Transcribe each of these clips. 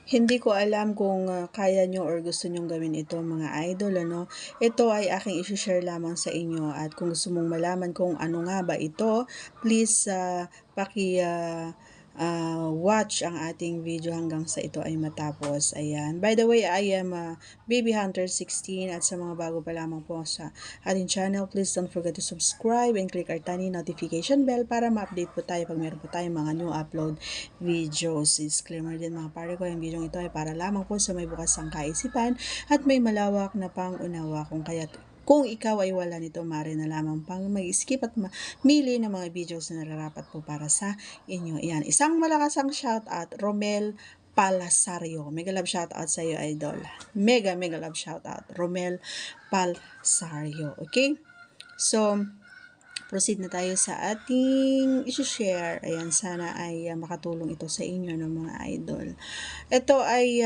Hindi ko alam kung, kaya nyo or gusto nyong gawin ito mga idol ano. Ito ay aking i-she-share lamang sa inyo at kung gusto mong malaman kung ano nga ba ito, please, watch ang ating video hanggang sa ito ay matapos. Ayan. By the way, I am, Baby Hunter 16 at sa mga bago pa lamang po sa ating channel, please don't forget to subscribe and click our tiny notification bell para ma-update po tayo pag meron po tayong mga new upload videos. Disclaimer din mga pare ko, yung video ito ay para lamang po sa may bukas ang kaisipan at may malawak na pangunawa kung ikaw ay wala nito, mare na lamang pang mag-skip at mamili ng mga videos na nararapat po para sa inyo. Yan, isang malakasang shout out, Romel Palasario. Mega love shout out sa iyo, idol. Mega love shout out, Romel Palasario. Okay? So, proceed na tayo sa ating i-share. Ayan, sana ay makatulong ito sa inyo ng mga idol. Ito ay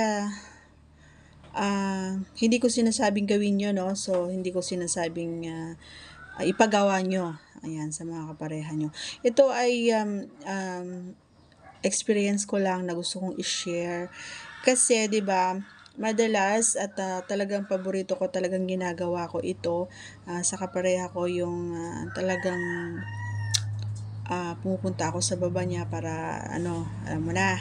hindi ko sinasabing gawin nyo, no? So, hindi ko sinasabing ipagawa nyo. Ayan, sa mga kapareha nyo. Ito ay experience ko lang na gusto kong i-share. Kasi, di ba, madalas at talagang paborito ko, talagang ginagawa ko ito sa kapareha ko yung talagang pumupunta ako sa baba niya para alam mo na,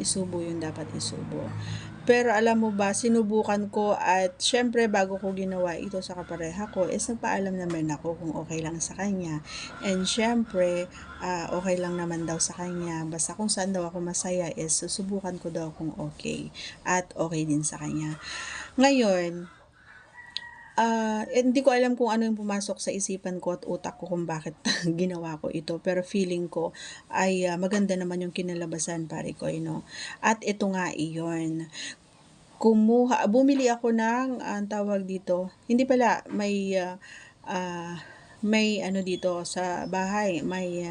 isubo yung dapat isubo. Pero alam mo ba, sinubukan ko at syempre bago ko ginawa ito sa kapareha ko, nagpaalam naman ako kung okay lang sa kanya. And syempre, okay lang naman daw sa kanya. Basta kung saan daw ako masaya susubukan ko daw kung okay. At okay din sa kanya. Ngayon, hindi ko alam kung ano yung pumasok sa isipan ko at utak ko kung bakit ginawa ko ito. Pero feeling ko ay maganda naman yung kinalabasan, pare ko, no? At ito nga iyon. Bumili ako ng, tawag dito, hindi pala, may ano dito sa bahay, may,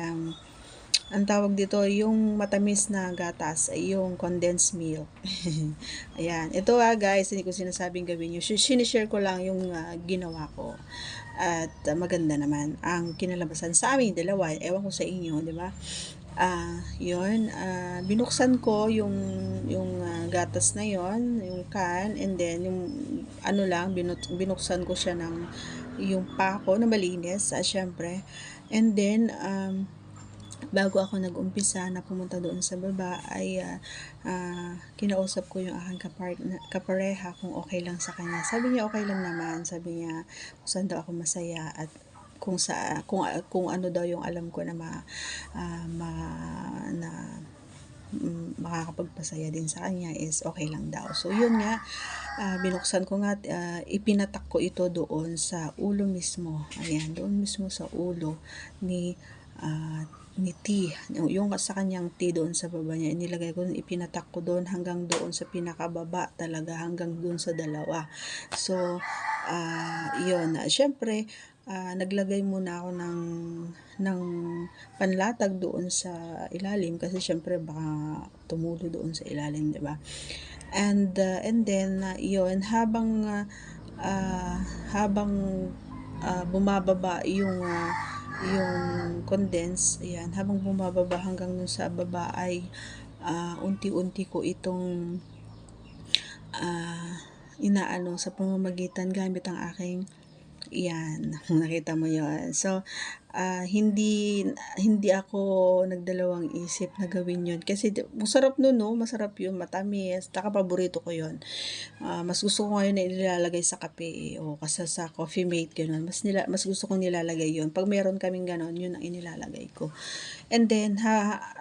ang tawag dito, yung matamis na gatas, ay yung condensed milk. Ayan. Ito guys, hindi ko sinasabing gawin nyo. Sinishare ko lang yung ginawa ko. At maganda naman ang kinalabasan sa aming dalawa. Ewan ko sa inyo, di ba? Yun, binuksan ko yung gatas na yon, yung can, and then yung ano lang, binuksan ko siya ng yung pako na malinis, syempre. And then, bago ako nag-umpisa na pumunta doon sa baba ay kinausap ko yung aking kapareha kung okay lang sa kanya. Sabi niya okay lang naman. Sabi niya kung saan daw ako masaya at kung ano daw yung alam ko na makakapagpasaya din sa kanya is okay lang daw. So yun nga, binuksan ko nga, ipinatak ko ito doon sa ulo mismo. Ayan, doon mismo sa ulo ni T, yung sa kanyang T doon sa baba niya, inilagay ko, ipinatak ko doon hanggang doon sa pinakababa talaga, hanggang doon sa dalawa. So, yun, syempre, naglagay muna ako ng panlatag doon sa ilalim kasi syempre baka tumulo doon sa ilalim, di ba? And then, yun, habang bumababa yung condense, ayan, habang bumababa hanggang dun sa baba ay unti-unti ko itong inaano sa pamamagitan gamit ang aking yan, nakita mo yon. So, hindi ako nagdalawang isip na gawin yon kasi masarap nun, no? Masarap yun, matamis, paborito ko yon. Mas gusto ko ngayon na nilalagay sa kape o kasi sa coffee mate, gano'n. Mas gusto kong nilalagay yon. Pag meron kaming gano'n, yun ang inilalagay ko. And then,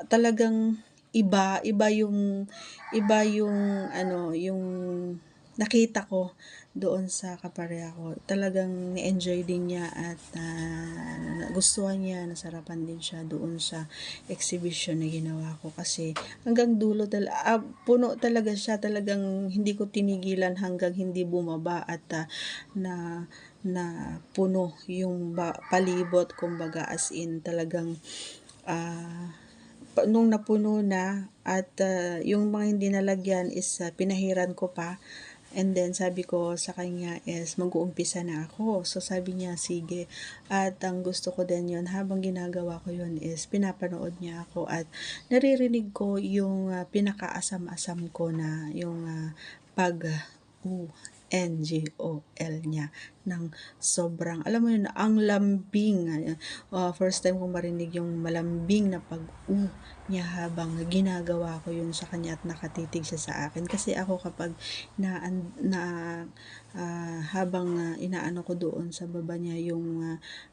talagang iba yung ano, yung nakita ko doon sa kapareha ko. Talagang ni-enjoy din niya at gustuhan niya, nasarapan din siya doon sa exhibition na ginawa ko kasi hanggang dulo puno talaga siya, talagang hindi ko tinigilan hanggang hindi bumaba at na puno yung palibot, kumbaga as in talagang nung napuno na at yung mga hindi nalagyan is pinahiran ko pa And then sabi ko sa kanya is mag-uumpisa na ako. So sabi niya sige. At ang gusto ko din yun, habang ginagawa ko yun is pinapanood niya ako at naririnig ko yung pinakaasam-asam ko na yung pag NGOL niya ng sobrang, alam mo yun, ang lambing. First time kong marinig yung malambing na pag niya habang ginagawa ko yun sa kanya at nakatitig siya sa akin. Kasi ako kapag habang inaano ko doon sa baba niya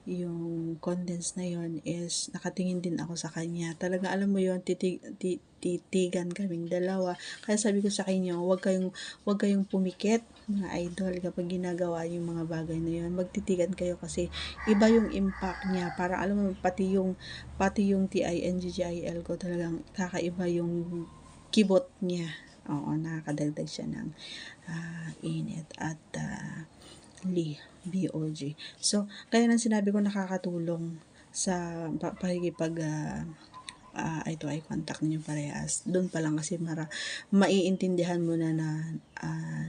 yung condense na yun is nakatingin din ako sa kanya. Talaga alam mo yun, titigan kaming dalawa. Kaya sabi ko sa kanya, wag kayong pumikit mga idol kapag ginagawa yung mga bagay na yun. Magtitigan kayo kasi iba yung impact niya. Para alam mo pati yung TINGGIL ko talagang kakaiba yung kibot niya. Oo, nakakadagdag siya ng init at BOG. So, kaya nang sinabi ko nakakatulong sa pakikipag eye to eye contact niyo parehas. Doon pa lang kasi maiintindihan mo na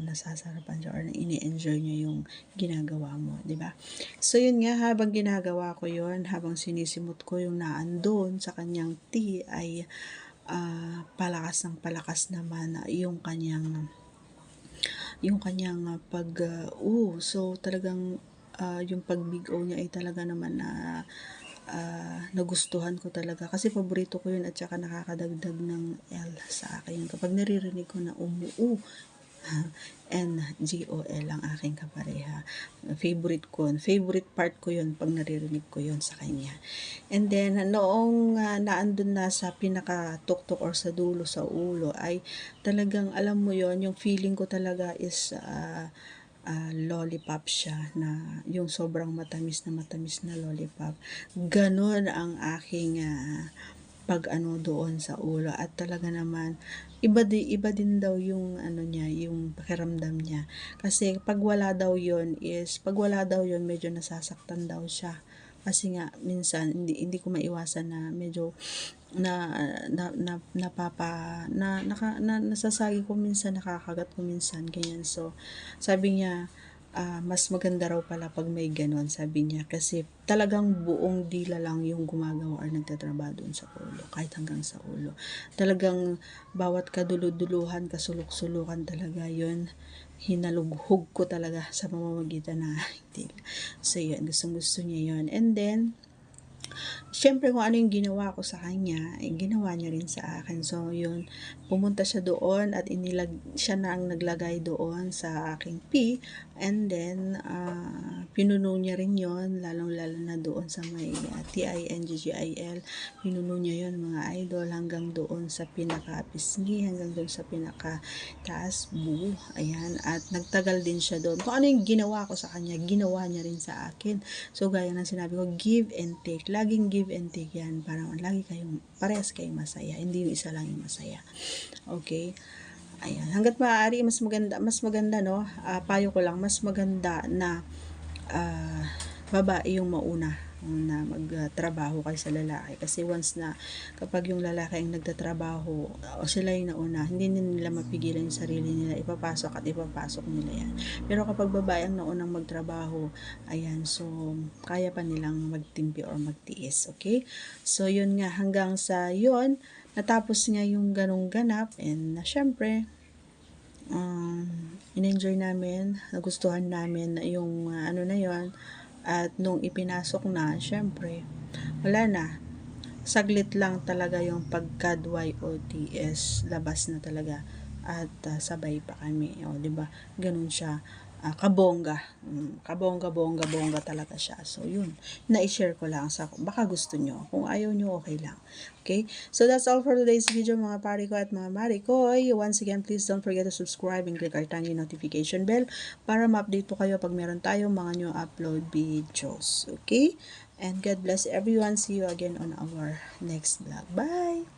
nasasarapan siya or na ini-enjoy niyo yung ginagawa mo, di ba? So yun nga, habang ginagawa ko yun, habang sinisimot ko yung naandun sa kanyang tea ay palakas ng palakas naman yung kanyang so talagang yung pag-big O niya ay talaga naman na nagustuhan ko talaga kasi paborito ko yun at saka nakakadagdag ng L sa akin kapag naririnig ko na NGOL ang aking kapareha. Favorite part ko yun pag naririnig ko yun sa kanya. And then noong naandun na sa pinakatuktok or sa dulo sa ulo ay talagang alam mo yon, yung feeling ko talaga is lollipop siya, na yung sobrang matamis na lollipop. Ganon ang aking pag doon sa ulo at talaga naman iba din daw yung niya, yung pakiramdam niya. Kasi pag wala daw yun medyo nasasaktan daw siya. Kasi nga minsan hindi ko maiwasan na medyo nasasagi ko minsan, nakakagat ko minsan ganyan. So sabi niya mas maganda raw pala pag may ganon, sabi niya, kasi talagang buong dila lang yung gumagawa or nagtatrabaho doon sa ulo, kahit hanggang sa ulo. Talagang bawat kaduluduluhan, kasulok-sulukan talaga yun, hinalughog ko talaga sa pamamagitan ng dila. So yun, gustong-gusto niya yun. And then syempre kung ano yung ginawa ko sa kanya, ginawa niya rin sa akin. So yun, pumunta siya doon at siya na ang naglagay doon sa aking pee. And then pinuno niya rin yon, lalong-lalo na doon sa may TINGGIL. Pinuno niya yon mga idol hanggang doon sa pinaka-pisngi, hanggang doon sa pinaka-taas buo. Ayan, at nagtagal din siya doon. Kung ano yung ginawa ko sa kanya, ginawa niya rin sa akin. So gaya ng sinabi ko, give and take. Laging give and take yan para lagi parehas kayong masaya, hindi yung isa lang yung masaya. Okay, ayan, hanggat maaari mas maganda no, payo ko lang, mas maganda na babae yung mauna na magtrabaho kaysa lalaki. Kasi once na kapag yung lalaki ang nagtatrabaho o sila yung nauna, hindi nila mapigilan yung sarili nila, ipapasok nila yan. Pero kapag babae ang naunang magtrabaho, ayan, so kaya pa nilang magtimpi or magtiis. Okay, so yun nga, hanggang sa yun natapos nga yung ganong ganap. And syempre in-enjoy namin, nagustuhan namin yung na yon. At nung ipinasok na, syempre, wala na. Saglit lang talaga yung pagka-YOTS, labas na talaga. At sabay pa kami. O, diba? Ganun siya. Kabongga. Kabongga talaga siya. So, yun. Na-share ko lang. Baka gusto nyo. Kung ayaw nyo, okay lang. Okay? So, that's all for today's video, mga pari ko at mga mari ko. Once again, please don't forget to subscribe and click our tiny notification bell para ma-update po kayo pag meron tayong mga new upload videos. Okay? And God bless everyone. See you again on our next vlog. Bye!